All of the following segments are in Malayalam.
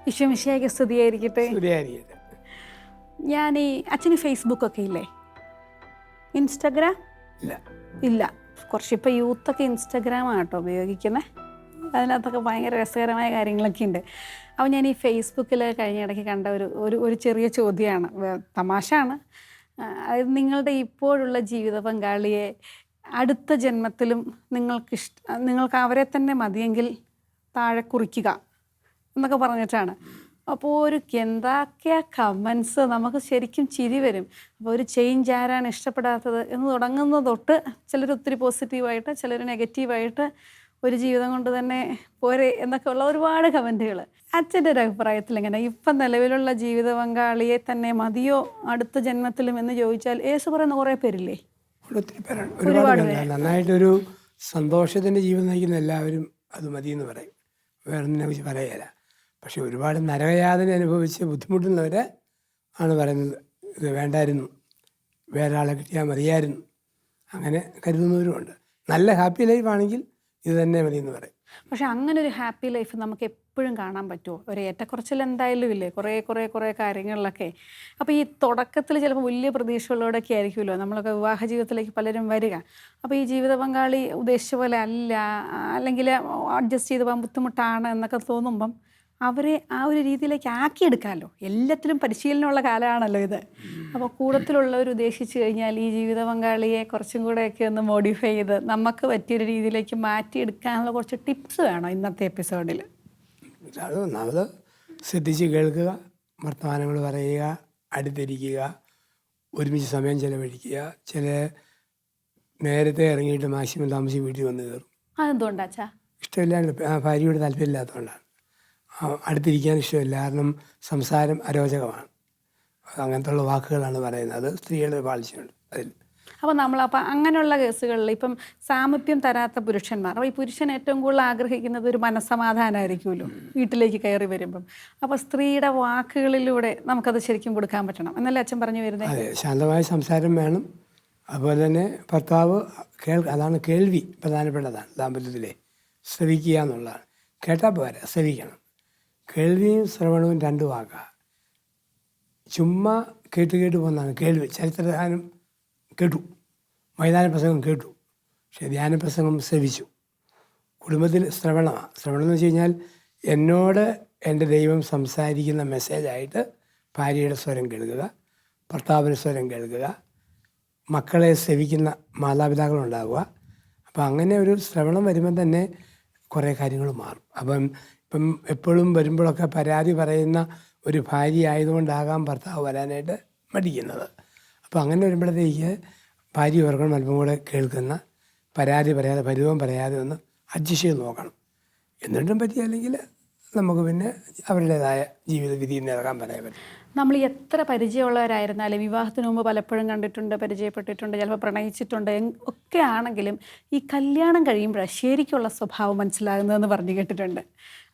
വിശ്വമിശിഹായ്ക്ക് സ്തുതിയായിരിക്കട്ടെ. സ്തുതിയായിരിക്കട്ടെ. ഞാൻ ഈ അച്ഛന് ഫേസ്ബുക്കൊക്കെ ഇല്ലേ? ഇൻസ്റ്റഗ്രാം ഇല്ല. ഇല്ല. കുറച്ചിപ്പോൾ യൂത്തൊക്കെ ഇൻസ്റ്റഗ്രാമാണ് കേട്ടോ ഉപയോഗിക്കുന്നത്. അതിനകത്തൊക്കെ ഭയങ്കര രസകരമായ കാര്യങ്ങളൊക്കെ ഉണ്ട്. അപ്പോൾ ഞാൻ ഈ ഫേസ്ബുക്കിൽ കഴിഞ്ഞ ഇടയ്ക്ക് കണ്ട ഒരു ചെറിയ ചോദ്യമാണ്, തമാശയാണ്. അതായത് നിങ്ങളുടെ ഇപ്പോഴുള്ള ജീവിത പങ്കാളിയെ അടുത്ത ജന്മത്തിലും നിങ്ങൾക്ക് അവരെ തന്നെ മതിയെങ്കിൽ താഴെ കുറിക്കുക എന്നൊക്കെ പറഞ്ഞിട്ടാണ്. അപ്പോൾ എന്തൊക്കെയാ കമൻസ്, നമുക്ക് ശരിക്കും ചിരി വരും. അപ്പോൾ ഒരു ചേഞ്ച് ആരാണ് ഇഷ്ടപ്പെടാത്തത് എന്ന് തുടങ്ങുന്നത് തൊട്ട് ചിലർ ഒത്തിരി പോസിറ്റീവായിട്ട്, ചിലർ നെഗറ്റീവായിട്ട്, ഒരു ജീവിതം കൊണ്ട് തന്നെ പോരെ എന്നൊക്കെ ഉള്ള ഒരുപാട് കമൻറ്റുകൾ. അച്ഛൻ്റെ ഒരു അഭിപ്രായത്തിൽ എങ്ങനെ, ഇപ്പം നിലവിലുള്ള ജീവിത പങ്കാളിയെ തന്നെ മതിയോ അടുത്ത ജന്മത്തിലും എന്ന് ചോദിച്ചാൽ യേശു പറയുന്ന കുറേ പേരില്ലേ? ഒത്തിരി പേരുണ്ട്, ഒരുപാട് പേരുണ്ട്. നന്നായിട്ടൊരു സന്തോഷത്തിൻ്റെ ജീവിതം നയിക്കുന്ന എല്ലാവരും അത് മതിയെന്ന് പറയും, വേറൊന്നിനെ കുറിച്ച് പറയുകയില്ല. പക്ഷെ ഒരുപാട് നരകയാതന അനുഭവിച്ച് ബുദ്ധിമുട്ടുന്നവരെ ആണ് പറയുന്നത് ഇത് വേണ്ടായിരുന്നു, വേറെ ആളെ കിട്ടിയാൽ മതിയായിരുന്നു, അങ്ങനെ കരുതുന്നവരുമുണ്ട്. നല്ല ഹാപ്പി ലൈഫ് ആണെങ്കിൽ ഇത് തന്നെ മതിയെന്ന് പറയും. പക്ഷെ അങ്ങനെ ഒരു ഹാപ്പി ലൈഫ് നമുക്ക് എപ്പോഴും കാണാൻ പറ്റുമോ? ഒരു ഏറ്റക്കുറച്ചിൽ എന്തായാലും ഇല്ലേ കുറേ കാര്യങ്ങളിലൊക്കെ. അപ്പോൾ ഈ തുടക്കത്തിൽ ചിലപ്പോൾ വലിയ പ്രതീക്ഷകളോടൊക്കെ ആയിരിക്കുമല്ലോ നമ്മളൊക്കെ വിവാഹ ജീവിതത്തിലേക്ക് പലരും വരിക. അപ്പോൾ ഈ ജീവിത പങ്കാളി ഉദ്ദേശിച്ച പോലെ അല്ല, അല്ലെങ്കിൽ അഡ്ജസ്റ്റ് ചെയ്ത് പോകാൻ ബുദ്ധിമുട്ടാണ് എന്നൊക്കെ തോന്നുമ്പം അവരെ ആ ഒരു രീതിയിലേക്ക് ആക്കിയെടുക്കാമല്ലോ. എല്ലാത്തിലും പരിശീലനമുള്ള കാലമാണല്ലോ ഇത്. അപ്പോൾ കൂട്ടത്തിലുള്ളവർ ഉദ്ദേശിച്ച് കഴിഞ്ഞാൽ ഈ ജീവിത പങ്കാളിയെ കുറച്ചും കൂടെയൊക്കെ ഒന്ന് മോഡിഫൈ ചെയ്ത് നമുക്ക് പറ്റിയൊരു രീതിയിലേക്ക് മാറ്റിയെടുക്കാനുള്ള കുറച്ച് ടിപ്സ് വേണോ ഇന്നത്തെ എപ്പിസോഡിൽ? അത് ഒന്നാമത് ശ്രദ്ധിച്ച് കേൾക്കുക, വർത്തമാനങ്ങൾ പറയുക, അടുത്തിരിക്കുക, ഒരുമിച്ച് സമയം ചെലവഴിക്കുക. ചില നേരത്തെ ഇറങ്ങിയിട്ട് മാക്സിമം താമസിച്ച് വീട്ടിൽ വന്ന് കയറും. അതെന്തുകൊണ്ടാച്ചാ? ഇഷ്ടമില്ലാണ്ട് ഭാര്യയോട് താല്പര്യമില്ലാത്തതുകൊണ്ടാണ്. അടുത്തിരിക്കാൻ ഇഷ്ടമില്ല, കാരണം സംസാരം അരോചകമാണ്, അങ്ങനത്തെ ഉള്ള വാക്കുകളാണ് പറയുന്നത്. അത് സ്ത്രീകളുടെ പാളിച്ചയുണ്ട് അതിൽ. അപ്പോൾ അങ്ങനെയുള്ള കേസുകളിൽ ഇപ്പം സാമീപ്യം തരാത്ത പുരുഷന്മാർ, അപ്പോൾ ഈ പുരുഷൻ ഏറ്റവും കൂടുതൽ ആഗ്രഹിക്കുന്നത് ഒരു മനസ്സമാധാനമായിരിക്കുമല്ലോ വീട്ടിലേക്ക് കയറി വരുമ്പം. അപ്പോൾ സ്ത്രീയുടെ വാക്കുകളിലൂടെ നമുക്കത് ശരിക്കും കൊടുക്കാൻ പറ്റണം എന്നല്ലേ അച്ഛൻ പറഞ്ഞു വരുന്നത്? അതെ, ശാന്തമായ സംസാരം വേണം. അതുപോലെ തന്നെ ഭർത്താവ് അതാണ് കേൾവി പ്രധാനപ്പെട്ടതാണ് ദാമ്പത്യത്തിലെ. ശ്രവിക്കുക എന്നുള്ളതാണ്. കേട്ടാൽ പോരാ, ശ്രവിക്കണം. കേൾവിയും ശ്രവണവും രണ്ട് വാക്കാണ്. ചുമ്മാ കേട്ട് പോകുന്നതാണ് കേൾവി. ചരിത്രഗാനം കേട്ടു, മൈതാന പ്രസംഗം കേട്ടു, പക്ഷേ ധ്യാന പ്രസംഗം ശ്രവിച്ചു. കുടുംബത്തിൽ ശ്രവണമാണ്. ശ്രവണം എന്ന് വെച്ച് കഴിഞ്ഞാൽ എന്നോട് എൻ്റെ ദൈവം സംസാരിക്കുന്ന മെസ്സേജായിട്ട് ഭാര്യയുടെ സ്വരം കേൾക്കുക, ഭർത്താവിൻ്റെ സ്വരം കേൾക്കുക, മക്കളെ ശ്രവിക്കുന്ന മാതാപിതാക്കളുണ്ടാവുക. അപ്പം അങ്ങനെ ഒരു ശ്രവണം വരുമ്പം തന്നെ കുറേ കാര്യങ്ങൾ മാറും. ഇപ്പം എപ്പോഴും വരുമ്പോഴൊക്കെ പരാതി പറയുന്ന ഒരു ഭാര്യ ആയതുകൊണ്ടാകാം ഭർത്താവ് വരാനായിട്ട് മടിക്കുന്നത്. അപ്പോൾ അങ്ങനെ വരുമ്പോഴത്തേക്ക് ഭാര്യ ഓർക്കണം അല്പം കൂടെ കേൾക്കുന്ന, പരാതി പറയാതെ, പരിഭവം പറയാതെ ഒന്ന് അഡ്ജസ്റ്റ് ചെയ്ത് നോക്കണം. എന്നിട്ടും പറ്റിയല്ലെങ്കിൽ നമുക്ക് പിന്നെ അവരുടേതായ ജീവിത വിധിയിൽ നിറക്കാൻ പറയാൻ പറ്റും. നമ്മൾ എത്ര പരിചയമുള്ളവരായിരുന്നാലും വിവാഹത്തിന് മുമ്പ് പലപ്പോഴും കണ്ടിട്ടുണ്ട്, പരിചയപ്പെട്ടിട്ടുണ്ട്, ചിലപ്പോൾ പ്രണയിച്ചിട്ടുണ്ട് ഒക്കെ ആണെങ്കിലും ഈ കല്യാണം കഴിയുമ്പോഴാണ് ശരിക്കുള്ള സ്വഭാവം മനസ്സിലാകുന്നതെന്ന് പറഞ്ഞു കേട്ടിട്ടുണ്ട്.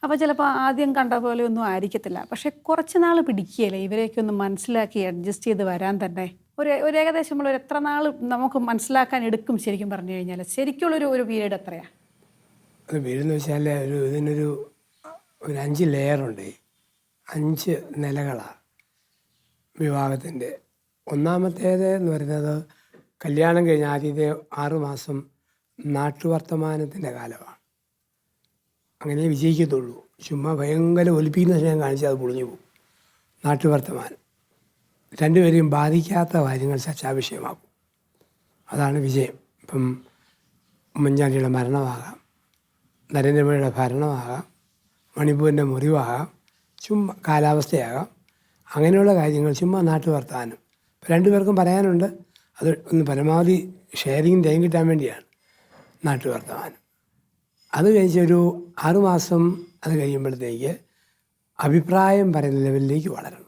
അപ്പോൾ ചിലപ്പോൾ ആദ്യം കണ്ട പോലെ ഒന്നും ആയിരിക്കത്തില്ല, പക്ഷേ കുറച്ച് നാൾ പിടിക്കുകയല്ലേ ഇവരെയൊക്കെ ഒന്ന് മനസ്സിലാക്കി അഡ്ജസ്റ്റ് ചെയ്ത് വരാൻ തന്നെ. ഒരു ഏകദേശം ഒരു എത്ര നാൾ നമുക്ക് മനസ്സിലാക്കാൻ എടുക്കും ശരിക്കും പറഞ്ഞു കഴിഞ്ഞാൽ? ശരിക്കുള്ളൊരു പീരീഡ് എത്രയാണ്? അത് വീടെന്ന് വെച്ചാൽ ഇതിനൊരു 5 ലെയറുണ്ട്, 5 നിലകളാണ് വിവാഹത്തിൻ്റെ. ഒന്നാമത്തേത് എന്ന് പറയുന്നത് കല്യാണം കഴിഞ്ഞ ആദ്യത്തെ 6 മാസം നാട്ടുവർത്തമാനത്തിൻ്റെ കാലമാണ്. അങ്ങനെ വിജയിക്കത്തുള്ളൂ. ചുമ്മാ ഭയങ്കര ഒലിപ്പിക്കുന്ന സ്നേഹം കാണിച്ചാൽ അത് പൊളിഞ്ഞു പോകും. നാട്ടുവർത്തമാനം രണ്ടുപേരെയും ബാധിക്കാത്ത കാര്യങ്ങൾ ചർച്ചാവിഷയമാക്കും. അതാണ് വിജയം. ഇപ്പം ഉമ്മൻചാണ്ടിയുടെ മരണമാകാം, നരേന്ദ്രമോദിയുടെ ഭരണമാകാം, മണിപ്പൂരിൻ്റെ മുറിവാകാം, ചുമ്മാ കാലാവസ്ഥയാകാം, അങ്ങനെയുള്ള കാര്യങ്ങൾ ചുമ്മാ നാട്ടുവർത്താനം. ഇപ്പം രണ്ടുപേർക്കും പറയാനുണ്ട്, അത് ഒന്ന് പരമാവധി ഷെയറിങ് ടൈം കിട്ടാൻ വേണ്ടിയാണ് നാട്ടുവർത്തമാനം. അത് കഴിച്ചൊരു 6 മാസം അത് കഴിയുമ്പോഴത്തേക്ക് അഭിപ്രായം പറയുന്ന ലെവലിലേക്ക് വളരണം.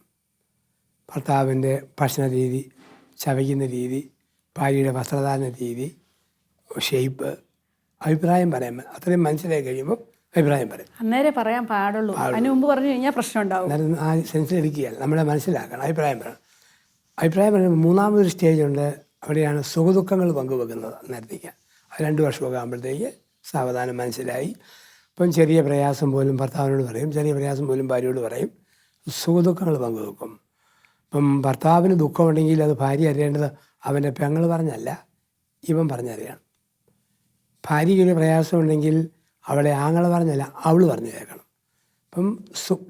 ഭർത്താവിൻ്റെ ഭക്ഷണ രീതി, ചവയ്ക്കുന്ന രീതി, ഭാര്യയുടെ വസ്ത്രധാരണ രീതി, ഷേപ്പ്, അഭിപ്രായം പറയാൻ അത്രയും മനസ്സിലായി കഴിയുമ്പോൾ അഭിപ്രായം പറയും. അന്നേരം പറയാൻ പാടുള്ളൂ, അതിന് മുമ്പ് പറഞ്ഞു കഴിഞ്ഞാൽ പ്രശ്നം ഉണ്ടാവും. ആ സെൻസിലെടുക്കുകയാണ്, നമ്മളെ മനസ്സിലാക്കണം, അഭിപ്രായം പറയണം. അഭിപ്രായം പറയുമ്പോൾ മൂന്നാമതൊരു സ്റ്റേജുണ്ട്, അവിടെയാണ് സുഖദുഃഖങ്ങൾ പങ്കുവെക്കുന്നത്. നേരത്തേക്ക് 2 വർഷമൊക്കെ ആകുമ്പോഴത്തേക്ക് സാവധാനം മനസ്സിലായി ഇപ്പം ചെറിയ പ്രയാസം പോലും ഭർത്താവിനോട് പറയും, ചെറിയ പ്രയാസം പോലും ഭാര്യയോട് പറയും, സുഖദുഃഖങ്ങൾ പങ്കുവെക്കും. ഇപ്പം ഭർത്താവിന് ദുഃഖമുണ്ടെങ്കിൽ അത് ഭാര്യ അറിയേണ്ടത് അവൻ്റെ പെങ്ങൾ പറഞ്ഞല്ല, ഇവൻ പറഞ്ഞറിയണം. ഭാര്യയ്ക്കൊരു പ്രയാസമുണ്ടെങ്കിൽ അവളെ ആങ്ങള പറഞ്ഞല്ല, അവൾ പറഞ്ഞു കേൾക്കണം. ഇപ്പം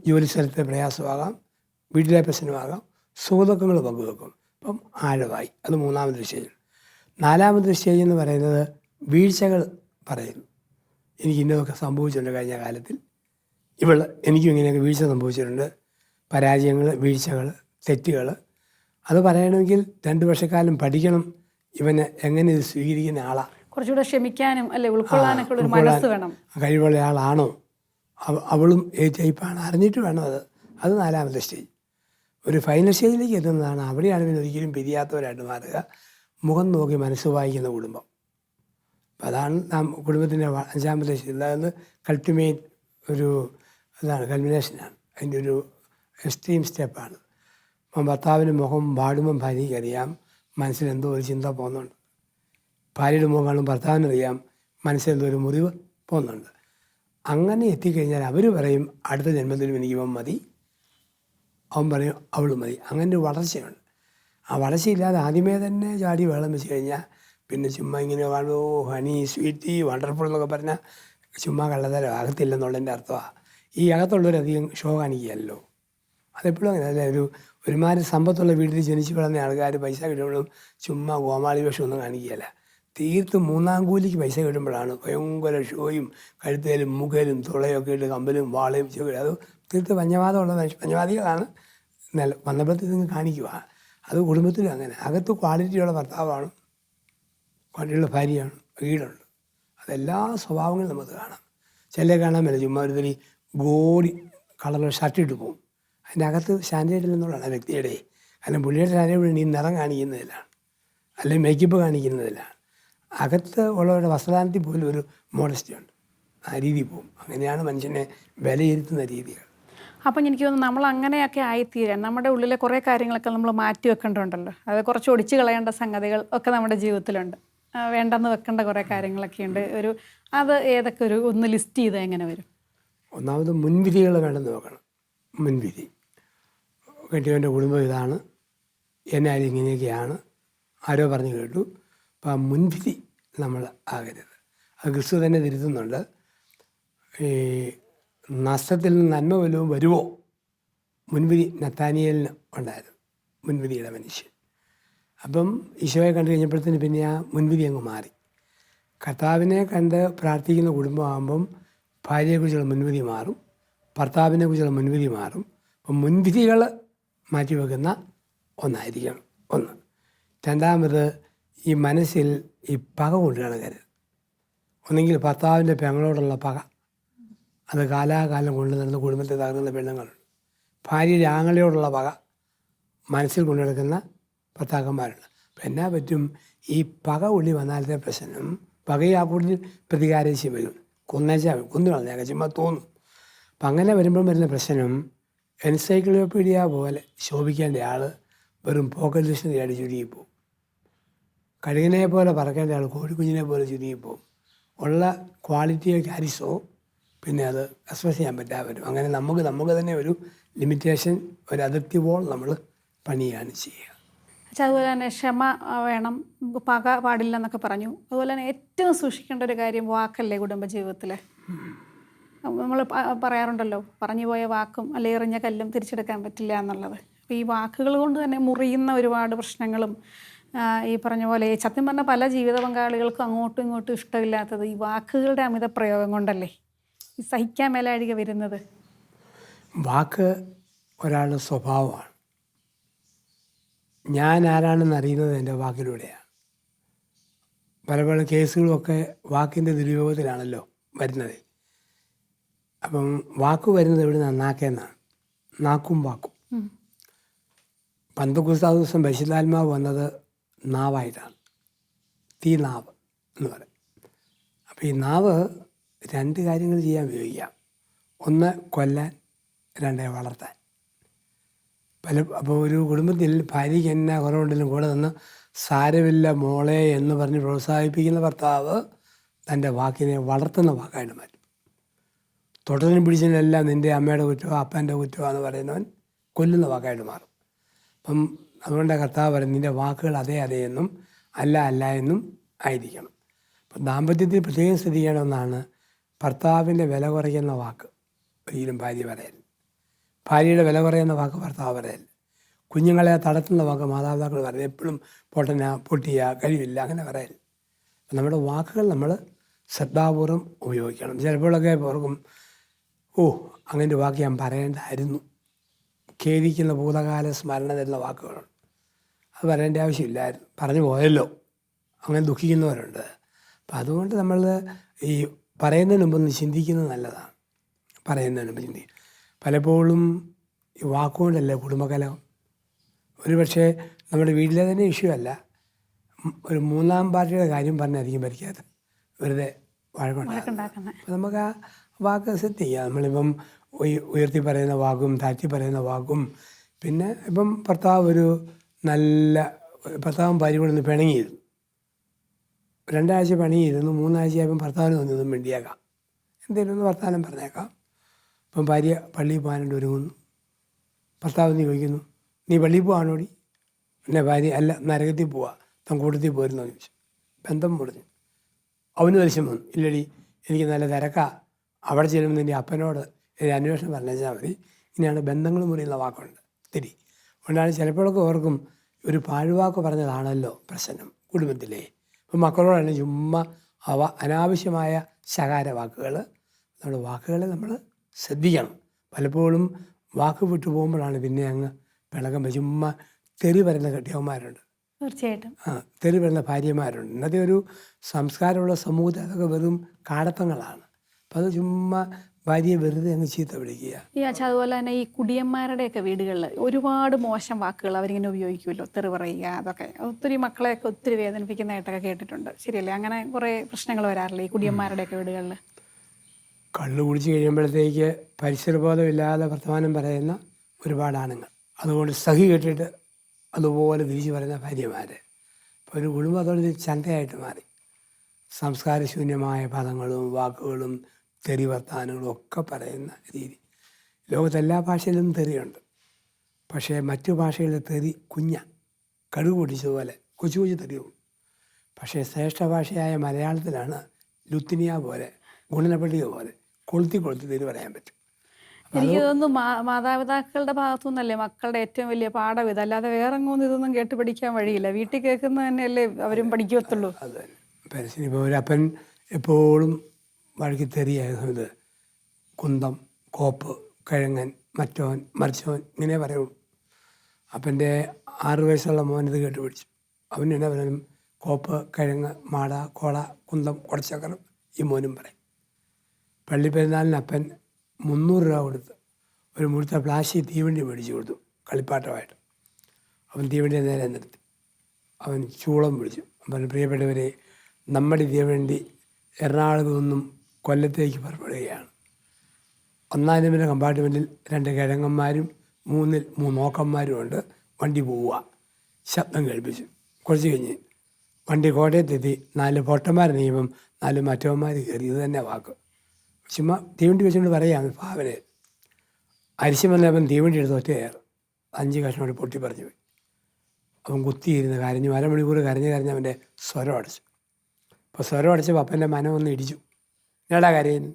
ജോലി സ്ഥലത്തെ പ്രയാസമാകാം, വീട്ടിലെ പ്രശ്നമാകാം, സുഖദുഃഖങ്ങൾ പങ്കുവെക്കും. ഇപ്പം ആഴമായി. അത് മൂന്നാമത്തെ സ്റ്റേജ്. നാലാമത്തെ സ്റ്റേജ് എന്ന് പറയുന്നത് വീഴ്ചകൾ പറയുന്നു. എനിക്ക് ഇന്നതൊക്കെ സംഭവിച്ചിട്ടുണ്ട് കഴിഞ്ഞ കാലത്തിൽ, എനിക്കും ഇങ്ങനെയൊക്കെ വീഴ്ച സംഭവിച്ചിട്ടുണ്ട്, പരാജയങ്ങൾ, വീഴ്ചകൾ, തെറ്റുകൾ. അത് പറയണമെങ്കിൽ 2 വർഷക്കാലം പഠിക്കണം ഇവനെ എങ്ങനെ ഇത് സ്വീകരിക്കുന്ന ആളാണ്. കുറച്ചുകൂടെ ക്ഷമിക്കാനും അല്ലെ ഉൾക്കൊള്ളാനൊക്കെ ഉള്ളൊരു മനസ്സ് വേണം. കഴിവുള്ള ആളാണോ, അവളും ടൈപ്പാണ്, അറിഞ്ഞിട്ട് വേണം അത് 4ാമത്തെ സ്റ്റേജ്. ഒരു ഫൈനൽ സ്റ്റേജിലേക്ക് എത്തുന്നതാണ്. അവിടെയാണ് പിന്നെ ഒരിക്കലും പിരിയാത്തവരായിട്ട് മാറുക. മുഖം നോക്കി മനസ്സ് വായിക്കുന്ന കുടുംബം. അപ്പം അതാണ് കുടുംബത്തിൻ്റെ 5ാമത്തെ സ്റ്റേജ്. അതായത് കൾമിനേഷനാണ്, അതിൻ്റെ ഒരു എക്സ്ട്രീം സ്റ്റെപ്പാണ്. അപ്പം ഭർത്താവിൻ്റെ മുഖം വാടുമ്പം ഭാര്യയ്ക്ക് അറിയാം മനസ്സിലെന്തോ ഒരു ചിന്ത പോകുന്നുണ്ട്. ഭാര്യയുടെ മുഖം കാണും ഭർത്താവിനറിയാം മനസ്സിലെന്തോ ഒരു മുറിവ് പോകുന്നുണ്ട്. അങ്ങനെ എത്തിക്കഴിഞ്ഞാൽ അവർ പറയും അടുത്ത ജന്മത്തിലും എനിക്ക് ഇവൻ മതി, അവൻ പറയും അവൾ മതി. അങ്ങനെ ഒരു വളർച്ചയുണ്ട്. ആ വളർച്ചയില്ലാതെ ആദ്യമേ തന്നെ ചാടി വെള്ളം വെച്ച് കഴിഞ്ഞാൽ പിന്നെ ചുമ്മാ ഇങ്ങനെ കാണുമോ ഹണി സ്വീറ്റി വണ്ടർഫുൾ എന്നൊക്കെ പറഞ്ഞാൽ ചുമ്മാ കള്ളത്തരം അകത്തില്ലെന്നുള്ളതിൻ്റെ അർത്ഥമാണ്. ഈ അകത്തുള്ളവരധികം ഷോ കാണിക്കുകയല്ലോ. അതെപ്പോഴും അങ്ങനെ അല്ല. ഒരുമാതിരി സമ്പത്തുള്ള വീട്ടിൽ ജനിച്ചു വളർന്ന ആൾക്കാർ പൈസ കിട്ടുമ്പോഴും ചുമ്മാ ഗോമാളി വേഷമൊന്നും കാണിക്കുകയല്ല. തീർത്തും 3-ാം കൂലിക്ക് പൈസ കിട്ടുമ്പോഴാണ് ഭയങ്കര ഷോയും കഴുത്തേലും മുഖേലും തുളയൊക്കെ ഇട്ട് കമ്പലും വാളയും ചെവിലും. അത് തീർത്ത് പഞ്ഞവാദമുള്ള പഞ്ഞവാദികളാണ് വന്നപ്പോഴത്തേക്ക് നിങ്ങൾ കാണിക്കുക. അത് കുടുംബത്തിലും അങ്ങനെ. അകത്ത് ക്വാളിറ്റിയുള്ള ഭർത്താവാണ്, ക്വാളിറ്റിയുള്ള ഭാര്യയാണ്, വീടുണ്ട്. അതെല്ലാ സ്വഭാവങ്ങളും നമുക്ക് കാണാം. ചില കാണാൻ പറ്റില്ല, ചുമ്മാ ഒരു തരി ഗോഡി കളറുള്ള ഷർട്ട് ഇട്ട് പോകും. അതിൻ്റെ അകത്ത് സ്റ്റാൻഡേർഡ് ഇല്ലെന്നുള്ളതാണ് ആ വ്യക്തിയുടെ. കാരണം പുള്ളിയുടെ സ്റ്റാൻഡേർഡ് ഈ നിറം കാണിക്കുന്നതിലാണ്, അല്ലെങ്കിൽ മേക്കപ്പ് കാണിക്കുന്നതിലാണ്. അകത്ത് ഉള്ളവരുടെ വസ്ത്രദാനത്തിൽ പോലും ഒരു മോഡസ്റ്റി ഉണ്ട്. ആ രീതി പോകും. അങ്ങനെയാണ് മനുഷ്യനെ വിലയിരുത്തുന്ന രീതികൾ. അപ്പം എനിക്ക് തോന്നുന്നു നമ്മൾ അങ്ങനെയൊക്കെ ആയിത്തീരാൻ നമ്മുടെ ഉള്ളിലെ കുറേ കാര്യങ്ങളൊക്കെ നമ്മൾ മാറ്റി വെക്കേണ്ടതുണ്ടല്ലോ. അത് കുറച്ച് ഒടിച്ചു കളയേണ്ട സംഗതികൾ ഒക്കെ നമ്മുടെ ജീവിതത്തിലുണ്ട്. വേണ്ടെന്ന് വെക്കേണ്ട കുറേ കാര്യങ്ങളൊക്കെ ഉണ്ട്. അത് ഏതൊക്കെ ഒന്ന് ലിസ്റ്റ് ചെയ്ത് എങ്ങനെ വരും? ഒന്നാമത് മുൻവിധികൾ വേണ്ടെന്ന് നോക്കണം. മുൻവിധി, കെട്ടിയവൻ്റെ കുടുംബം ഇതാണ്, എന്നെ ആരും ഇങ്ങനെയൊക്കെയാണ്, ആരോ പറഞ്ഞു കേട്ടു. അപ്പോൾ ആ മുൻവിധി നമ്മൾ ആകരുത്. അത് ക്രിസ്തു തന്നെ തിരുത്തുന്നുണ്ട്. ഈ നഷ്ടത്തിൽ നിന്ന് നന്മ വല്ലതും വരുമോ? മുൻവിധി നത്താനിയേലിന് ഉണ്ടായിരുന്നു, മുൻവിധിയുടെ മനുഷ്യൻ. അപ്പം ഈശോയെ കണ്ടു കഴിഞ്ഞപ്പോഴത്തേന് പിന്നെ ആ മുൻവിധി അങ്ങ് മാറി. കർത്താവിനെ കണ്ട് പ്രാർത്ഥിക്കുന്ന കുടുംബമാകുമ്പം ഭാര്യയെക്കുറിച്ചുള്ള മുൻവിധി മാറും, ഭർത്താവിനെക്കുറിച്ചുള്ള മുൻവിധി മാറും. അപ്പം മുൻവിധികൾ മാറ്റിവെക്കുന്ന ഒന്നായിരിക്കണം ഒന്ന്. രണ്ടാമത് ഈ മനസ്സിൽ ഈ പക കൊണ്ട് നടക്കരുത്. ഒന്നെങ്കിൽ ഭർത്താവിൻ്റെ പെങ്ങളോടുള്ള പക, അത് കാലാകാലം കൊണ്ട് നടന്ന കുടുംബത്തെ തകർക്കുന്ന പെണ്ണുങ്ങളുണ്ട്. ഭാര്യയുടെ ആങ്ങളയോടുള്ള പക മനസ്സിൽ കൊണ്ടു നടക്കുന്ന ഭർത്താക്കന്മാരുണ്ട്. അപ്പം എന്നാ പറ്റും? ഈ പക ഉള്ളി വന്നാലത്തെ പ്രശ്നം, പകയെ ആ കൂടുതൽ പ്രതികാരേശി വരും, കൊന്നു കളഞ്ഞേക്കാം, ചുമ്മാ തോന്നും. അപ്പം അങ്ങനെ വരുമ്പം വരുന്ന പ്രശ്നം, എൻസൈക്ലോപീഡിയ പോലെ ശോഭിക്കേണ്ട ആൾ വെറും പോക്കറ്റ് ഡിക്ഷണറിയായിട്ട് ചുരുങ്ങിപ്പോവും. കഴുകിനെ പോലെ പറക്കേണ്ട ആൾ കോഴിക്കുഞ്ഞിനെ പോലെ ചുരുങ്ങിപ്പോവും. ഉള്ള ക്വാളിറ്റിയോ ക്യാരിസോ പിന്നെ അത് എക്സ്പ്രസ് ചെയ്യാൻ പറ്റാതെ വരും. അങ്ങനെ നമുക്ക് തന്നെ ഒരു ലിമിറ്റേഷൻ, ഒരു അതിർത്തി പോൾ നമ്മൾ പണിയാണ് ചെയ്യുക. അതുപോലെ തന്നെ ക്ഷമ വേണം, പക പാടില്ല എന്നൊക്കെ പറഞ്ഞു. അതുപോലെ തന്നെ ഏറ്റവും സൂക്ഷിക്കേണ്ട ഒരു കാര്യം വാക്കല്ലേ കുടുംബജീവിതത്തിൽ. നമ്മൾ പറയാറുണ്ടല്ലോ, പറഞ്ഞു പോയ വാക്കും അല്ലെ എറിഞ്ഞ കല്ലും തിരിച്ചെടുക്കാൻ പറ്റില്ല എന്നുള്ളത്. അപ്പോൾ ഈ വാക്കുകൾ കൊണ്ട് തന്നെ മുറിയുന്ന ഒരുപാട് പ്രശ്നങ്ങളും, ഈ പറഞ്ഞ പോലെ സത്യം പറഞ്ഞാൽ പല ജീവിത പങ്കാളികൾക്കും അങ്ങോട്ടും ഇങ്ങോട്ടും ഇഷ്ടമില്ലാത്തത് ഈ വാക്കുകളുടെ അമിത പ്രയോഗം കൊണ്ടല്ലേ ഈ സഹിക്കാൻ മേലാഴിക വരുന്നത്. വാക്ക് ഒരാളുടെ സ്വഭാവമാണ്. ഞാൻ ആരാണെന്ന് അറിയുന്നത് എൻ്റെ വാക്കിലൂടെയാണ്. പല കേസുകളുമൊക്കെ വാക്കിൻ്റെ ദുരുപയോഗത്തിലാണല്ലോ വരുന്നത്. അപ്പം വാക്ക് വരുന്നത് എവിടെ നിന്നാണ്? നാക്കെന്നാണ്. നാക്കും വാക്കും. പന്തക്കുസ്താ ദിവസം പരിശുദ്ധാത്മാവ് വന്നത് നാവായിട്ടാണ്, നാവ് എന്ന് പറയും. അപ്പോൾ ഈ നാവ് 2 കാര്യങ്ങൾ ചെയ്യാൻ ഉപയോഗിക്കാം. ഒന്ന് കൊല്ലാൻ, 2 വളർത്താൻ. അപ്പോൾ ഒരു കുടുംബത്തിൽ ഭാര്യയ്ക്ക് എന്നാ കുറവുണ്ടെങ്കിലും കൂടെ നിന്ന് സാരമില്ല മോളെ എന്ന് പറഞ്ഞ് പ്രോത്സാഹിപ്പിക്കുന്ന ഭർത്താവ് തൻ്റെ വാക്കിനെ വളർത്തുന്ന വാക്കായിട്ട് മാറ്റും. തൊട്ടതിനും പിടിച്ചതിനെല്ലാം നിൻ്റെ അമ്മയുടെ കുറ്റമോ അപ്പൻ്റെ കുറ്റമോ എന്ന് പറയുന്നവൻ കൊല്ലുന്ന വാക്കായിട്ട് മാറും. അപ്പം അതുകൊണ്ട് കർത്താവ് പറയും നിൻ്റെ വാക്കുകൾ അതേ അതേ എന്നും അല്ല അല്ല എന്നും ആയിരിക്കണം. അപ്പം ദാമ്പത്യത്തിൽ പ്രത്യേകം ശ്രദ്ധിക്കേണ്ട ഒന്നാണ് ഭർത്താവിൻ്റെ വില കുറയ്ക്കുന്ന വാക്ക് ഒരിക്കലും ഭാര്യ പറയൽ, ഭാര്യയുടെ വില കുറയുന്ന വാക്ക് ഭർത്താവ് പറയൽ, കുഞ്ഞുങ്ങളെ തടത്തുന്ന വാക്ക് മാതാപിതാക്കൾ പറയൽ, എപ്പോഴും പൊട്ടിയ കഴിവില്ല അങ്ങനെ പറയൽ. നമ്മുടെ വാക്കുകൾ നമ്മൾ ശ്രദ്ധാപൂർവം ഉപയോഗിക്കണം. ചിലപ്പോഴൊക്കെ ഓർക്കും അങ്ങനെ ഒരു വാക്ക് ഞാൻ പറയേണ്ടായിരുന്നു, ഖേദിക്കുന്ന ഭൂതകാല സ്മരണ തരുന്ന വാക്കുകളുണ്ട്, അത് പറയേണ്ട ആവശ്യമില്ലായിരുന്നു, പറഞ്ഞു പോയല്ലോ, അങ്ങനെ ദുഃഖിക്കുന്നവരുണ്ട്. അപ്പം അതുകൊണ്ട് നമ്മൾ ഈ പറയുന്നതിന് മുമ്പൊന്ന് ചിന്തിക്കുന്നത് നല്ലതാണ്. പറയുന്നതിന് മുമ്പ് ചിന്തിക്കും. പലപ്പോഴും ഈ വാക്കുകൊണ്ടല്ലേ കുടുംബകലഹം. ഒരു പക്ഷേ നമ്മുടെ വീട്ടിലെ തന്നെ ഇഷ്യൂ അല്ല, ഒരു മൂന്നാം പാർട്ടിയുടെ കാര്യം പറഞ്ഞായിരിക്കും ഭരിക്കാതെ വെറുതെ വഴക്കുണ്ടാക്കുന്നത്. അപ്പം നമുക്ക് ആ വാക്ക് സെറ്റ് ചെയ്യാം. നമ്മളിപ്പം ഉയർത്തി പറയുന്ന വാക്കും താഴ്ത്തി പറയുന്ന വാക്കും. പിന്നെ ഇപ്പം ഭർത്താവും ഭാര്യ കൂടെ ഒന്ന് പിണങ്ങിയിരുന്നു, 2 ആഴ്ച പണിയിരുന്നു, 3 ആഴ്ചയായപ്പം ഭർത്താവിന് തോന്നിയൊന്നും മിണ്ടിയേക്കാം, എന്തെങ്കിലും ഒന്ന് വർത്തമാനം പറഞ്ഞേക്കാം. അപ്പം ഭാര്യ പള്ളിയിൽ പോകാനുണ്ട് ഒരുങ്ങുന്നു, ഭർത്താവ് ചോദിക്കുന്നു നീ പള്ളിയിൽ പോകാനോടി? പിന്നെ ഭാര്യ അല്ല നരകത്തിൽ പോവാ, താൻ കൂട്ടത്തിൽ പോരുന്നോ ചോദിച്ചു. ബന്ധം മുറിഞ്ഞു. അവന് ദേഷ്യം വന്നു, ഇല്ലടി എനിക്ക് നല്ല തിരക്കാ, അവിടെ ചെല്ലുമ്പോൾ നിൻ്റെ അപ്പനോട് ഒരു അന്വേഷണം പറഞ്ഞാൽ മതി. ഇങ്ങനെയാണ് ബന്ധങ്ങൾ മുറിയുന്ന വാക്കുണ്ട് തിരി. അതുകൊണ്ടാണ് ചിലപ്പോഴൊക്കെ ഓർക്കും ഒരു പാഴ്വാക്ക് പറഞ്ഞതാണല്ലോ പ്രശ്നം കുടുംബത്തിലെ. ഇപ്പം മക്കളോടാണ് ചുമ്മാ അനാവശ്യമായ ശകാര വാക്കുകൾ. നമ്മുടെ വാക്കുകളെ നമ്മൾ ശ്രദ്ധിക്കണം. പലപ്പോഴും വാക്ക് വിട്ടു പോകുമ്പോഴാണ് പിന്നെ അങ്ങ് പിണക്കം. ചുമ്മാ തെറി പറയുന്ന കെട്ടിയവന്മാരുണ്ട്, തീർച്ചയായിട്ടും തെറി പറയുന്ന ഭാര്യമാരുണ്ട്. ഇന്നത്തെ ഒരു സംസ്കാരമുള്ള സമൂഹത്തിൽ അതൊക്കെ വെറും കാടത്തങ്ങളാണ്. അപ്പം അത് ചുമ്മാ ഭാര്യയെ വെറുതെ അങ്ങ് ചീത്ത വിളിക്കുക. അതുപോലെ തന്നെ ഈ കുടിയന്മാരുടെയൊക്കെ വീടുകളിൽ ഒരുപാട് മോശം വാക്കുകൾ അവരിങ്ങനെ ഉപയോഗിക്കുമല്ലോ, തെറി പറയുക, അതൊക്കെ ഒത്തിരി മക്കളെയൊക്കെ ഒത്തിരി വേദനിപ്പിക്കുന്നതായിട്ടൊക്കെ കേട്ടിട്ടുണ്ട്. ശരിയല്ലേ? അങ്ങനെ കുറേ പ്രശ്നങ്ങൾ വരാറില്ലേ ഈ കുടിയന്മാരുടെയൊക്കെ വീടുകളിൽ? കള്ളു കുടിച്ച് കഴിയുമ്പോഴത്തേക്ക് പരിസരബോധമില്ലാതെ വർത്തമാനം പറയുന്ന ഒരുപാട് ആണുങ്ങൾ, അതുകൊണ്ട് സഹി കെട്ടിട്ട് അതുപോലെ തിരിച്ചു പറയുന്ന ഭാര്യമാർ. അപ്പോൾ ഒരു കുടുംബം അതോടെ ചന്തയായിട്ട് മാറി. സംസ്കാരശൂന്യമായ പദങ്ങളും വാക്കുകളും തെറി വർത്താനങ്ങളും ഒക്കെ പറയുന്ന രീതി. ലോകത്തെല്ലാ ഭാഷയിലും തെറിയുണ്ട്, പക്ഷേ മറ്റു ഭാഷകളിലെ തെറി കടുക് പൊട്ടിച്ചതുപോലെ കൊച്ചു കൊച്ചു തെറിയുള്ളൂ. പക്ഷേ ശ്രേഷ്ഠ ഭാഷയായ മലയാളത്തിലാണ് ലുത്തിനിയ പോലെ ഗുണനപ്പള്ളിക പോലെ കൊളുത്തി തെറി പറയാൻ പറ്റും. എനിക്ക് തോന്നുന്നു മാതാപിതാക്കളുടെ ഭാഗത്തു നിന്നല്ലേ മക്കളുടെ ഏറ്റവും വലിയ പാഠം ഇത്. അല്ലാതെ വേറെ അങ്ങൊന്നും ഇതൊന്നും കേട്ട് പഠിക്കാൻ വഴിയില്ല. വീട്ടിൽ കേൾക്കുന്നത് തന്നെയല്ലേ അവരും പഠിക്കത്തുള്ളൂ. അത് തന്നെ പരസ്യം. ഇപ്പോൾ ഒരു അപ്പൻ എപ്പോഴും വഴക്കി തെറിയായ സമയത്ത് കുന്തം, കോപ്പ്, കിഴങ്ങൻ, മറ്റോൻ, മറിച്ചോൻ ഇങ്ങനെ പറയുള്ളൂ. അപ്പൻ്റെ 6 വയസ്സുള്ള മോൻ ഇത് കേട്ട് പഠിച്ചു. അവൻ എന്നാ പറയും? കോപ്പ്, കിഴങ്ങ്, മാട, കോള, കുന്തം, കുടച്ചക്കരം ഈ മോനും പറയും. പള്ളി പെരുന്നാളിന് അപ്പൻ 300 രൂപ കൊടുത്ത് ഒരു മുഴുത്ത പ്ലാസ്റ്റിക് തീവണ്ടി മേടിച്ചു കൊടുത്തു കളിപ്പാട്ടമായിട്ട്. അവൻ തീവണ്ടിയെ നേരെ നിർത്തി, അവൻ ചൂളം പിടിച്ചു. അവൻ പ്രിയപ്പെട്ടവരെ, നമ്മുടെ തീവണ്ടി എറണാകുളത്തു നിന്നും കൊല്ലത്തേക്ക് പുറപ്പെടുകയാണ്. 1-ാം നമ്പർ കമ്പാർട്ട്മെൻറ്റിൽ 2 കിഴങ്ങന്മാരും 3-ൽ 3 ഓക്കന്മാരും ഉണ്ട്. വണ്ടി പോവുക. ശബ്ദം കേൾപ്പിച്ചു. കുറച്ച് കഴിഞ്ഞ് വണ്ടി കോട്ടയത്തെത്തി. 4 പൊട്ടന്മാർ നീങ്ങുമ്പം 4 മറ്റവന്മാർ കയറി. ഇത് തന്നെ വാക്ക്. ചുമ്മാ തീവണ്ടി വെച്ചുകൊണ്ട് പറയാം ഭാവന. അരിശം വന്നപ്പം തീവണ്ടി എടുത്ത് ഒറ്റ കയറും. 5 കഷ്ണം പൊട്ടിപ്പറിഞ്ഞു പോയി. അവൻ കുത്തിയിരുന്ന് കരഞ്ഞു. 1/2 മണിക്കൂർ കരഞ്ഞ് അവൻ്റെ സ്വരം അടച്ചു. അപ്പോൾ സ്വരം അടച്ചപ്പോൾ അപ്പൻ്റെ മനം ഒന്ന് ഇടിച്ചു. എന്നടാ കരയുന്നു?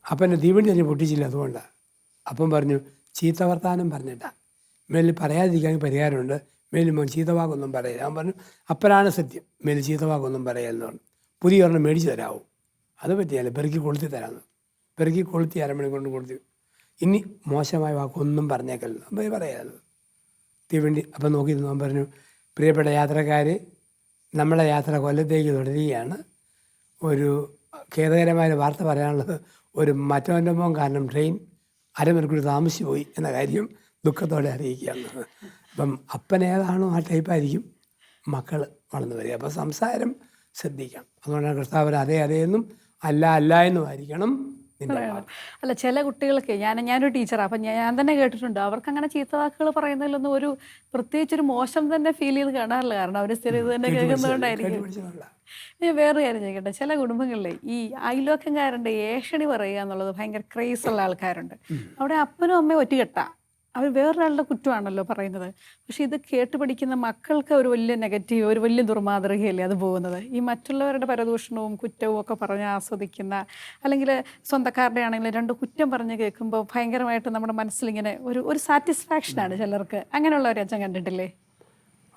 അപ്പൻ്റെ തീവണ്ടി തന്നെ പൊട്ടിച്ചില്ല, അതുകൊണ്ടാണ്. അപ്പം പറഞ്ഞു, ചീത്ത വർത്താനം പറഞ്ഞിട്ടാ, മേലിൽ പറയാതിരിക്കാൻ പരിഹാരമുണ്ട്, മേലിൽ മോൻ ചീത്തവാക്കൊന്നും പറയില്ല. അവൻ പറഞ്ഞു, അപ്പനാണ് സത്യം, മേലിൽ ചീത്തവാക്കൊന്നും പറയലെന്ന് പറഞ്ഞു. പുതിയ ഒരെണ്ണം മേടിച്ച് തരാമോ? അത് പറ്റിയല്ല, പെറുക്കി കൊളുത്തി തരാമെന്ന്. പെറുക്കി കൊളുത്തി 1/2 മണിക്കൂർ കൊളുത്തി. ഇനി മോശമായ വാക്കൊന്നും പറഞ്ഞേക്കല്ലോ അപ്പം പറയാമല്ലോ. തീവണ്ടി അപ്പം നോക്കിയിരുന്നു. അവൻ പറഞ്ഞു, പ്രിയപ്പെട്ട യാത്രക്കാർ, നമ്മളെ യാത്ര കൊല്ലത്തേക്ക് തുടരുകയാണ്. ഒരു ഖേദകരമായ വാർത്ത പറയാനുള്ളത്, ഒരു മറ്റവൻ്റെ മോൻ കാരണം ട്രെയിൻ 1/2 മണിക്കൂർ താമസിച്ചു പോയി എന്ന കാര്യം ദുഃഖത്തോടെ അറിയിക്കുകയാണ്. അപ്പം അപ്പനേതാണോ ആ ടൈപ്പായിരിക്കും മക്കൾ വളർന്നു വരിക. അപ്പോൾ സംസാരം ശ്രദ്ധിക്കണം. അതുകൊണ്ടാണ് കർത്താവ് അതേ എന്നും അല്ല എന്നും ആയിരിക്കണം നിന്റെ വാക്ക്. അല്ല ചില കുട്ടികൾക്ക് ഞാനൊരു ടീച്ചറാണ് അപ്പം ഞാൻ തന്നെ കേട്ടിട്ടുണ്ട് അവർക്ക് അങ്ങനെ ചീത്ത വാക്കുകൾ പറയുന്നതിലൊന്നും ഒരു പ്രത്യേകിച്ചൊരു മോശം തന്നെ ഫീൽ ചെയ്ത് കാണാറില്ല കാരണം അവർ സ്ഥിരം ഇത് തന്നെ കേൾക്കുന്നതുകൊണ്ടായിരിക്കും. കേട്ടുപിടിച്ചതല്ല. ഞാൻ വേറൊരു കാര്യം ചോദിക്കട്ടെ, ചില കുടുംബങ്ങളിൽ ഈ അയൽവക്കംകാരൻ്റെ ഏഷണി പറയുക എന്നുള്ളത് ഭയങ്കര ക്രേസ് ഉള്ള ആൾക്കാരുണ്ട്. അവിടെ അപ്പനും അമ്മയും ഒറ്റക്കെട്ടാ, അവർ വേറൊരാളുടെ കുറ്റമാണല്ലോ പറയുന്നത്. പക്ഷെ ഇത് കേട്ട് പഠിക്കുന്ന മക്കൾക്ക് ഒരു വലിയ നെഗറ്റീവ്, ഒരു വലിയ ദുർമാതൃകയല്ലേ അത് പോകുന്നത്. ഈ മറ്റുള്ളവരുടെ പരദൂഷണവും കുറ്റവും ഒക്കെ പറഞ്ഞ് ആസ്വദിക്കുന്ന, അല്ലെങ്കിൽ സ്വന്തക്കാരുടെ ആണെങ്കിലും രണ്ട് കുറ്റം പറഞ്ഞ് കേൾക്കുമ്പോൾ ഭയങ്കരമായിട്ട് നമ്മുടെ മനസ്സിലിങ്ങനെ ഒരു സാറ്റിസ്ഫാക്ഷനാണ് ചിലർക്ക്. അങ്ങനെയുള്ളവരെ അച്ഛൻ കണ്ടിട്ടില്ലേ?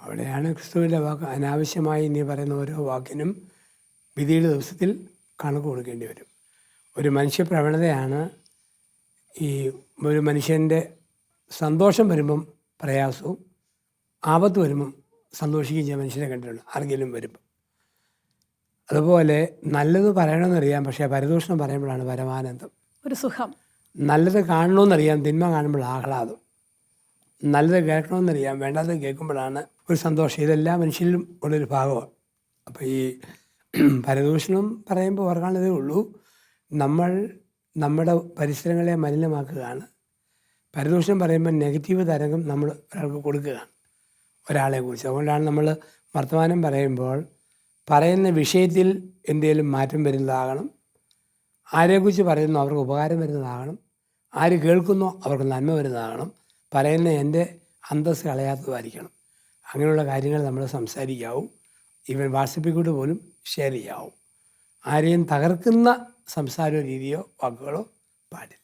അവിടെയാണ് ക്രിസ്തുവിൻ്റെ വാക്ക്, അനാവശ്യമായി നീ പറയുന്ന ഓരോ വാക്കിനും വിധിയുടെ ദിവസത്തിൽ കണക്ക് കൊടുക്കേണ്ടി വരും. ഒരു മനുഷ്യ പ്രവണതയാണ് ഈ ഒരു മനുഷ്യൻ്റെ സന്തോഷം വരുമ്പം പ്രയാസവും ആപത്ത് വരുമ്പം സന്തോഷിക്കുകയും ചെയ്യുന്ന മനുഷ്യനെ കണ്ടിട്ടുണ്ട് ആർക്കെങ്കിലും വരുമ്പം. അതുപോലെ നല്ലത് പറയണമെന്നറിയാം, പക്ഷേ പരദൂഷണം പറയുമ്പോഴാണ് പരമാനന്ദം, ഒരു സുഖം. നല്ലത് കാണണമെന്നറിയാം, തിന്മ കാണുമ്പോൾ ആഹ്ലാദം. നല്ലത് കേൾക്കണമെന്നറിയാം, വേണ്ടാത്തത് കേൾക്കുമ്പോഴാണ് ഒരു സന്തോഷം. ഇതെല്ലാം മനുഷ്യരിലും ഉള്ളൊരു ഭാഗമാണ്. അപ്പോൾ ഈ പരദൂഷണം പറയുമ്പോൾ ഓർക്കാനുള്ളതേ ഉള്ളൂ, നമ്മൾ നമ്മുടെ പരിസരങ്ങളെ മലിനമാക്കുകയാണ്. പരദൂഷണം പറയുമ്പോൾ നെഗറ്റീവ് തരംഗം നമ്മൾ ഒരാൾക്ക് കൊടുക്കുകയാണ് ഒരാളെക്കുറിച്ച്. അതുകൊണ്ടാണ് നമ്മൾ വർത്തമാനം പറയുമ്പോൾ പറയുന്ന വിഷയത്തിൽ എന്തെങ്കിലും മാറ്റം വരുന്നതാകണം, ആരെക്കുറിച്ച് പറയുന്നോ അവർക്ക് ഉപകാരം വരുന്നതാകണം, ആര് കേൾക്കുന്നോ അവർക്ക് നന്മ വരുന്നതാകണം, പറയുന്ന എൻ്റെ അന്തസ്സ് കളയാത്തതായിരിക്കണം. അങ്ങനെയുള്ള കാര്യങ്ങൾ നമ്മൾ സംസാരിക്കാവൂ. ഈവൻ വാട്സപ്പിൽ കൂടെ പോലും ഷെയർ ചെയ്യാവൂ. ആരെയും തകർക്കുന്ന സംസാര രീതിയോ വാക്കുകളോ പാടില്ല.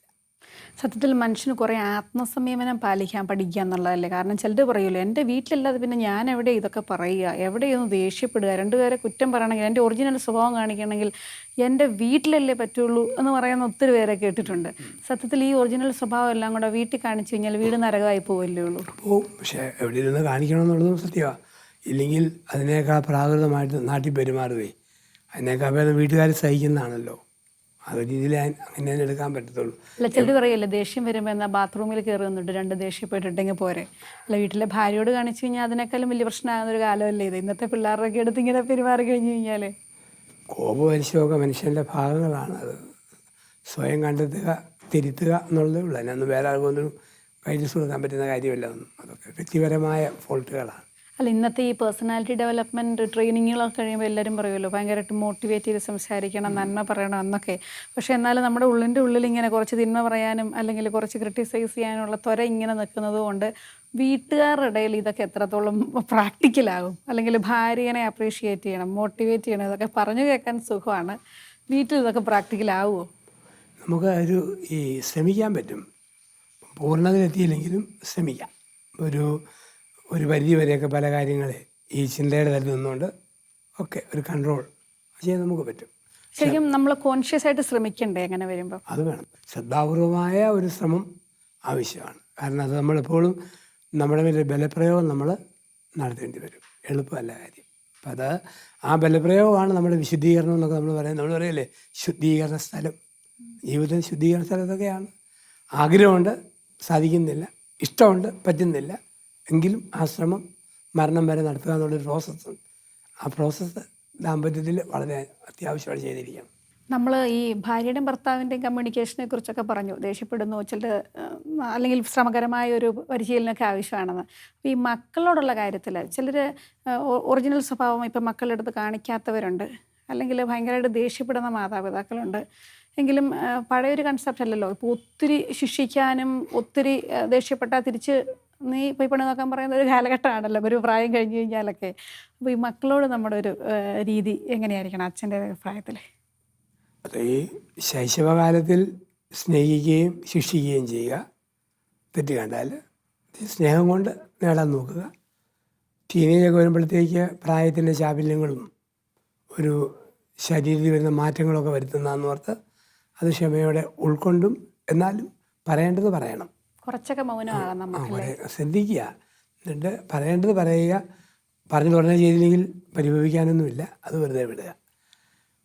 സത്യത്തിൽ മനുഷ്യന് കുറേ ആത്മസംയമനം പാലിക്കാൻ പഠിക്കുക എന്നുള്ളതല്ലേ. കാരണം ചിലർ പറയുമല്ലോ, എൻ്റെ വീട്ടിലല്ലാതെ പിന്നെ ഞാൻ എവിടെ ഇതൊക്കെ പറയുക, എവിടെയൊന്ന് ദേഷ്യപ്പെടുക, രണ്ടുപേരെ കുറ്റം പറയണമെങ്കിൽ, എൻ്റെ ഒറിജിനൽ സ്വഭാവം കാണിക്കണമെങ്കിൽ എൻ്റെ വീട്ടിലല്ലേ പറ്റുള്ളൂ എന്ന് പറയുന്ന ഒത്തിരി പേരെ കേട്ടിട്ടുണ്ട്. സത്യത്തിൽ ഈ ഒറിജിനൽ സ്വഭാവം എല്ലാം കൂടെ വീട്ടിൽ കാണിച്ചു കഴിഞ്ഞാൽ വീട് നരകമായി പോവല്ലേ ഉള്ളൂ. പോവും, പക്ഷേ എവിടെ ഇരുന്ന് കാണിക്കണമെന്നുള്ളതും സത്യമാണ്. ഇല്ലെങ്കിൽ അതിനേക്കാൾ പ്രാകൃതമായിട്ട് നാട്ടിൽ പെരുമാറുകയും അതിനേക്കാൾ ഭേദം വീട്ടുകാർ സഹിക്കുന്നതാണല്ലോ. ആ ഒരു രീതിയിൽ അങ്ങനെ എടുക്കാൻ പറ്റത്തുള്ളൂ. അല്ല ചിലർ പറയല്ലേ, ദേഷ്യം വരുമ്പോൾ എന്നാൽ ബാത്റൂമിൽ കയറി വന്നിട്ട് രണ്ട് ദേഷ്യപ്പെട്ടിട്ടെങ്കിൽ പോരെ. അല്ല വീട്ടിലെ ഭാര്യയോട് കാണിച്ചു കഴിഞ്ഞാൽ അതിനേക്കാളും വലിയ പ്രശ്നമാകുന്നൊരു കാലമല്ലേ ഇത്. ഇന്നത്തെ പിള്ളേരുടെയൊക്കെ എടുത്ത് ഇങ്ങനെ പെരുമാറി കഴിഞ്ഞ് കഴിഞ്ഞാൽ കോപപരിശമൊക്കെ മനുഷ്യൻ്റെ ഭാഗങ്ങളാണ്. അത് സ്വയം കണ്ടെത്തുക, തിരുത്തുക എന്നുള്ളതേ ഉള്ളൂ. അതിനൊന്നും വേറെ ആൾക്കൊന്നും ഗൈഡൻസ് കൊടുക്കാൻ പറ്റുന്ന കാര്യമല്ല. ഒന്നും അതൊക്കെ വ്യക്തിപരമായ ഫോൾട്ടുകളാണ്. അല്ല ഇന്നത്തെ ഈ പേഴ്സണാലിറ്റി ഡെവലപ്മെൻറ്റ് ട്രെയിനിങ്ങുകളൊക്കെ കഴിയുമ്പോൾ എല്ലാവരും പറയുമല്ലോ ഭയങ്കരമായിട്ട് മോട്ടിവേറ്റ് ചെയ്ത് സംസാരിക്കണം, നന്മ പറയണം എന്നൊക്കെ. പക്ഷേ എന്നാലും നമ്മുടെ ഉള്ളിൻ്റെ ഉള്ളിൽ ഇങ്ങനെ കുറച്ച് തിന്മ പറയാനും അല്ലെങ്കിൽ കുറച്ച് ക്രിട്ടിസൈസ് ചെയ്യാനുള്ള ത്വര ഇങ്ങനെ നിൽക്കുന്നത് കൊണ്ട് വീട്ടുകാരുടെ ഇടയിൽ ഇതൊക്കെ എത്രത്തോളം പ്രാക്ടിക്കലാകും. അല്ലെങ്കിൽ ഭാര്യനെ അപ്രീഷിയേറ്റ് ചെയ്യണം, മോട്ടിവേറ്റ് ചെയ്യണം, ഇതൊക്കെ പറഞ്ഞു കേൾക്കാൻ സുഖമാണ്. വീട്ടിൽ ഇതൊക്കെ പ്രാക്ടിക്കലാവുമോ? നമുക്ക് ശ്രമിക്കാൻ പറ്റും. പൂർണ്ണതയിലെത്തിയില്ലെങ്കിലും ശ്രമിക്കാം. ഒരു പരിധി വരെയൊക്കെ പല കാര്യങ്ങളെ ഈ ചിന്തയുടെ തരത്തിൽ നിന്നുകൊണ്ട് ഒക്കെ ഒരു കൺട്രോൾ ചെയ്യാൻ നമുക്ക് പറ്റും. ശരിക്കും നമ്മൾ കോൺഷ്യസ് ആയിട്ട് ശ്രമിക്കണ്ടേ അങ്ങനെ വരുമ്പോൾ? അത് വേണം. ശ്രദ്ധാപൂർവമായ ഒരു ശ്രമം ആവശ്യമാണ്. കാരണം അത് നമ്മളെപ്പോഴും നമ്മുടെ മേലെ ബലപ്രയോഗം നമ്മൾ നടത്തേണ്ടി വരും. എളുപ്പമല്ല കാര്യം. അപ്പം അത് ആ ബലപ്രയോഗമാണ് നമ്മുടെ വിശുദ്ധീകരണം എന്നൊക്കെ നമ്മൾ പറയുന്നത്. നമ്മൾ പറയല്ലേ ശുദ്ധീകരണ സ്ഥലം, ജീവിതം ശുദ്ധീകരണ സ്ഥലത്തൊക്കെയാണ്. ആഗ്രഹമുണ്ട്, സാധിക്കുന്നില്ല, ഇഷ്ടമുണ്ട്, പറ്റുന്നില്ല, എങ്കിലും ആ ശ്രമം മരണം വരെ നടത്തുക എന്നുള്ളൊരു പ്രോസസ്സുണ്ട്. ആ പ്രോസസ്സ് ദാമ്പത്യത്തിൽ വളരെ അത്യാവശ്യമായിട്ട് ചെയ്തിരിക്കണം. നമ്മൾ ഈ ഭാര്യയുടെയും ഭർത്താവിൻ്റെയും കമ്മ്യൂണിക്കേഷനെ കുറിച്ചൊക്കെ പറഞ്ഞു, ദേഷ്യപ്പെടുന്നു, ചില അല്ലെങ്കിൽ ശ്രമകരമായ ഒരു പരിശീലനമൊക്കെ ആവശ്യമാണെന്ന്. അപ്പോൾ ഈ മക്കളോടുള്ള കാര്യത്തിൽ ചിലർ ഒറിജിനൽ സ്വഭാവം ഇപ്പം മക്കളുടെ അടുത്ത് കാണിക്കാത്തവരുണ്ട്, അല്ലെങ്കിൽ ഭയങ്കരമായിട്ട് ദേഷ്യപ്പെടുന്ന മാതാപിതാക്കളുണ്ട്. എങ്കിലും പഴയൊരു കൺസെപ്റ്റ് അല്ലല്ലോ. ഇപ്പോൾ ഒത്തിരി ശിക്ഷിക്കാനും ഒത്തിരി ദേഷ്യപ്പെട്ടാൽ തിരിച്ച് നീ പോയി പണി നോക്കാൻ പറയുന്ന ഒരു കാലഘട്ടമാണല്ലോ ഒരു പ്രായം കഴിഞ്ഞ് കഴിഞ്ഞാലൊക്കെ. അപ്പോൾ ഈ മക്കളോട് നമ്മുടെ ഒരു രീതി എങ്ങനെയായിരിക്കണം അച്ഛൻ്റെ അഭിപ്രായത്തിൽ? അത് ഈ ശൈശവകാലത്തിൽ സ്നേഹിക്കുകയും ശിക്ഷിക്കുകയും ചെയ്യുക. തെറ്റ് കണ്ടാൽ സ്നേഹം കൊണ്ട് നേടാൻ നോക്കുക. ടീനേജൊക്കെ വരുമ്പോഴത്തേക്ക് പ്രായത്തിൻ്റെ ചാബല്യങ്ങളും ഒരു ശരീരത്തിൽ വരുന്ന മാറ്റങ്ങളൊക്കെ വരുത്തുന്നതെന്ന് ഓർത്ത് അത് ക്ഷമയോടെ ഉൾക്കൊണ്ടും എന്നാലും പറയേണ്ടത് പറയണം. കുറച്ചൊക്കെ മൗനമാകാം നമുക്ക്, ശ്രദ്ധിക്കുക. എന്നിട്ട് പറയേണ്ടത് പറയുക. പറഞ്ഞു തുടങ്ങി ചെയ്തില്ലെങ്കിൽ പരിഭവിക്കാനൊന്നുമില്ല, അത് വെറുതെ വിടുക.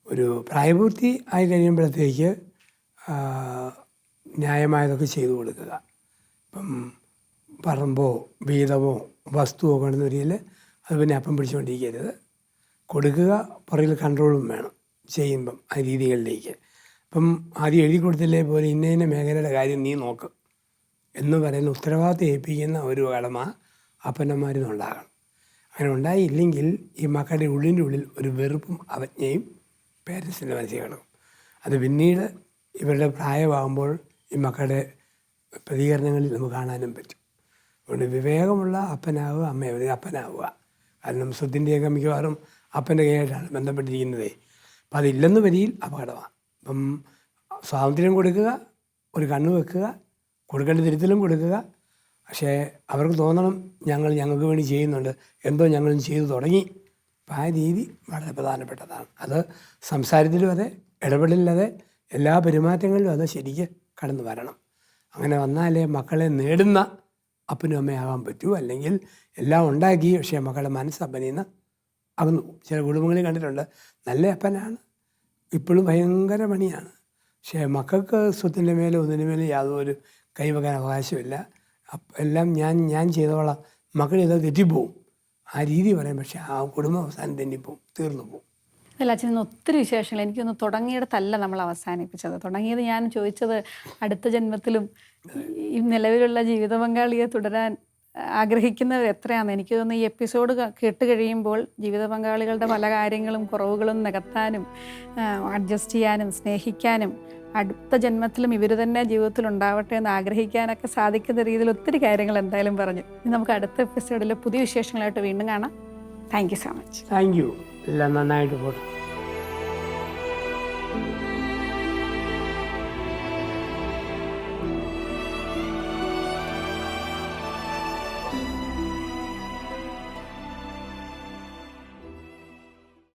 ഒരു പ്രായപൂർത്തി ആയി കഴിയുമ്പോഴത്തേക്ക് ന്യായമായതൊക്കെ ചെയ്തു കൊടുക്കുക. ഇപ്പം പറമ്പോ വീതമോ വസ്തുവോ കൊണ്ടുവരികയിൽ അത് പിന്നെ അപ്പം പിടിച്ചുകൊണ്ടിരിക്കരുത്. കൊടുക്കുക, പുറകിൽ കൺട്രോളും വേണം ചെയ്യുമ്പം ആ രീതികളിലേക്ക്. ഇപ്പം ആദ്യം എഴുതി കൊടുത്തില്ലേ പോലെ ഇന്ന ഇന്ന മേഖലയുടെ കാര്യം നീ നോക്ക് എന്ന് പറയുന്ന ഉത്തരവാദിത്വം ഏൽപ്പിക്കുന്ന ഒരു കടമ അപ്പനന്മാരിൽ നിന്നുണ്ടാകണം. അങ്ങനെ ഉണ്ടായില്ലെങ്കിൽ ഈ മക്കളുടെ ഉള്ളിൻ്റെ ഉള്ളിൽ ഒരു വെറുപ്പും അവജ്ഞയും പേരൻസിൻ്റെ മനസ്സിൽ കിടക്കും. അത് പിന്നീട് ഇവരുടെ പ്രായമാകുമ്പോൾ ഈ മക്കളുടെ പ്രതികരണങ്ങളിൽ നമുക്ക് കാണാനും പറ്റും. അതുകൊണ്ട് വിവേകമുള്ള അപ്പനാവുക, അമ്മ അപ്പനാവുക. കാരണം സ്വത്തിൻ്റെയൊക്കെ മിക്കവാറും അപ്പൻ്റെ കൈയായിട്ടാണ് ബന്ധപ്പെട്ടിരിക്കുന്നത്. അപ്പം അതില്ലെന്ന് വരിയിൽ അപകടമാണ്. അപ്പം സ്വാതന്ത്ര്യം കൊടുക്കുക, ഒരു കണ്ണ് വെക്കുക, കൊടുക്കേണ്ട തിരുത്തലും കൊടുക്കുക. പക്ഷേ അവർക്ക് തോന്നണം ഞങ്ങൾക്ക് വേണ്ടി ചെയ്യുന്നുണ്ട്, എന്തോ ഞങ്ങളും ചെയ്തു തുടങ്ങി. അപ്പം ആ രീതി വളരെ പ്രധാനപ്പെട്ടതാണ്. അത് സംസാരത്തിലും അതെ, ഇടപെടലിലതെ, എല്ലാ പെരുമാറ്റങ്ങളിലും അത് ശരിക്ക് കടന്നു വരണം. അങ്ങനെ വന്നാലേ മക്കളെ നേടുന്ന അപ്പനും അമ്മയാകാൻ പറ്റൂ. അല്ലെങ്കിൽ എല്ലാം ഉണ്ടാക്കി പക്ഷേ മക്കളുടെ മനസ്സ് അപ്പനിൽ നിന്ന് അകന്നു പോകും. ചില കുടുംബങ്ങളിൽ കണ്ടിട്ടുണ്ട്, നല്ല അപ്പനാണ്, ഇപ്പോഴും ഭയങ്കര പണിയാണ്, പക്ഷേ മക്കൾക്ക് സ്വത്തിൻ്റെ മേലെ ഒന്നിൻ്റെ മേലെ യാതൊരു കൈവെക്കാൻ അവകാശമില്ല. എല്ലാം ഞാൻ ചെയ്തോളാം, മക്കൾ ചെയ്താൽ തെറ്റിപ്പോവും. ആ രീതി പറയും. പക്ഷേ ആ കുടുംബം അവസാനം തെന്നിപ്പോവും, തീർന്നു പോവും. അല്ല അച്ഛൻ, ഇന്ന് ഒത്തിരി വിശേഷങ്ങൾ. എനിക്കൊന്ന് തുടങ്ങിയിടത്തല്ല നമ്മൾ അവസാനിപ്പിച്ചത്. തുടങ്ങിയത് ഞാൻ ചോദിച്ചത് അടുത്ത ജന്മത്തിലും ഈ നിലവിലുള്ള ജീവിത പങ്കാളിയെ തുടരാൻ ആഗ്രഹിക്കുന്നവർ എത്രയാണ്. എനിക്ക് തോന്നുന്നു ഈ എപ്പിസോഡ് കേട്ട് കഴിയുമ്പോൾ ജീവിത പങ്കാളികളുടെ പല കാര്യങ്ങളും കുറവുകളും നികത്താനും അഡ്ജസ്റ്റ് ചെയ്യാനും സ്നേഹിക്കാനും അടുത്ത ജന്മത്തിലും ഇവർ തന്നെ ജീവിതത്തിൽ ഉണ്ടാവട്ടെ എന്ന് ആഗ്രഹിക്കാനൊക്കെ സാധിക്കുന്ന രീതിയിൽ ഒത്തിരി കാര്യങ്ങൾ എന്തായാലും പറഞ്ഞു. ഇനി നമുക്ക് അടുത്ത എപ്പിസോഡിൽ പുതിയ വിശേഷങ്ങളായിട്ട് വീണ്ടും കാണാം. Thank you so much. Thank you. എല്ലാം നന്നായിട്ട് പോട്ടെ.